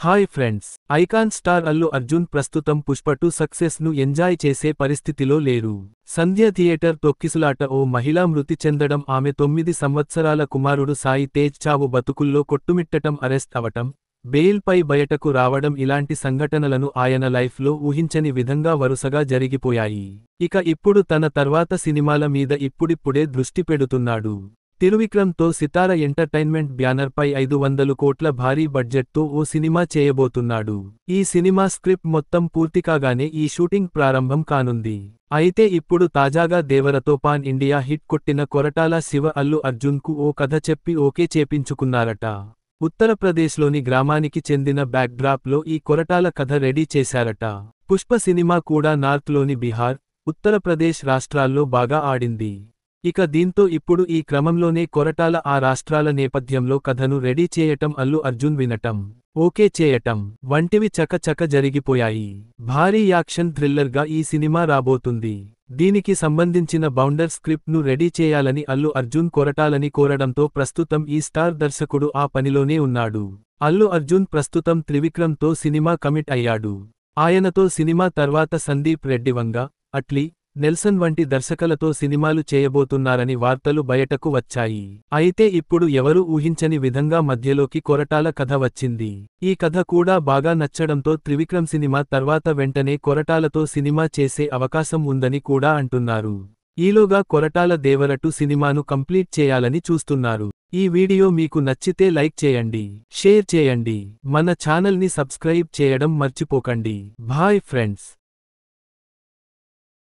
Hi friends, icon star Allu Arjun ప్రస్తుతం Pushpa 2 success ను enjoy చేసే పరిస్థితిలో లేరు. సంధ్య థియేటర్ తొక్కిసలాట ఓ మహిళ మృతి చెందడం, ఆమె 9 సంవత్సరాల కుమారుడు సాయి తేజ్ చావు బతుకుల్లో కొట్టుమిట్టటం, అరెస్ట్ అవటం, బెయిల్పై బయటకు రావడం ఇలాంటి సంఘటనలను ఆయన లైఫ్లో ఊహించని విధంగా వరుసగా జరిగిపోయాయి. ఇక ఇప్పుడు తన తర్వాత సినిమాల మీద ఇప్పుడిప్పుడే దృష్టి పెడుతున్నాడు. త్రివిక్రమ్తో సితార ఎంటర్టైన్మెంట్ బ్యానర్పై 500 కోట్ల భారీ బడ్జెట్తో ఓ సినిమా చేయబోతున్నాడు. ఈ సినిమా స్క్రిప్ట్ మొత్తం పూర్తికాగానే ఈ షూటింగ్ ప్రారంభం కానుంది. అయితే ఇప్పుడు తాజాగా దేవరతో పాన్ ఇండియా హిట్ కొట్టిన కొరటాల శివ అల్లు అర్జున్కు ఓ కథ చెప్పి ఓకే చేపించుకున్నారట. ఉత్తరప్రదేశ్లోని గ్రామానికి చెందిన బ్యాక్డ్రాప్లో ఈ కొరటాల కథ రెడీ చేశారట. పుష్ప సినిమా కూడా నార్త్లోని బిహార్, ఉత్తరప్రదేశ్ రాష్ట్రాల్లో బాగా ఆడింది. ఇక దీంతో ఇప్పుడు ఈ క్రమంలోనే కొరటాల ఆ రాష్ట్రాల నేపథ్యంలో కథను రెడీ చేయటం, అల్లు అర్జున్ వినటం, ఓకే చేయటం వంటివి చక జరిగిపోయాయి. భారీ యాక్షన్ థ్రిల్లర్గా ఈ సినిమా రాబోతుంది. దీనికి సంబంధించిన బౌండర్ స్క్రిప్ట్ ను రెడీ చేయాలని అల్లు అర్జున్ కొరటాలని కోరడంతో ప్రస్తుతం ఈ స్టార్ దర్శకుడు ఆ పనిలోనే ఉన్నాడు. అల్లు అర్జున్ ప్రస్తుతం త్రివిక్రమ్తో సినిమా కమిట్ అయ్యాడు. ఆయనతో సినిమా తర్వాత సందీప్ రెడ్డి వంగ, అట్లీ, నెల్సన్ వంటి దర్శకులతో సినిమాలు చేయబోతున్నారని వార్తలు బయటకు వచ్చాయి. అయితే ఇప్పుడు ఎవరూ ఊహించని విధంగా మధ్యలోకి కొరటాల కథ వచ్చింది. ఈ కథ కూడా బాగా నచ్చడంతో త్రివిక్రమ్ సినిమా తర్వాత వెంటనే కొరటాలతో సినిమా చేసే అవకాశం ఉందని కూడా అంటున్నారు. ఈలోగా కొరటాల దేవర 2 సినిమాను కంప్లీట్ చేయాలని చూస్తున్నారు. ఈ వీడియో మీకు నచ్చితే లైక్ చేయండి, షేర్ చేయండి, మన ఛానల్ని సబ్స్క్రైబ్ చేయడం మర్చిపోకండి. Bye friends.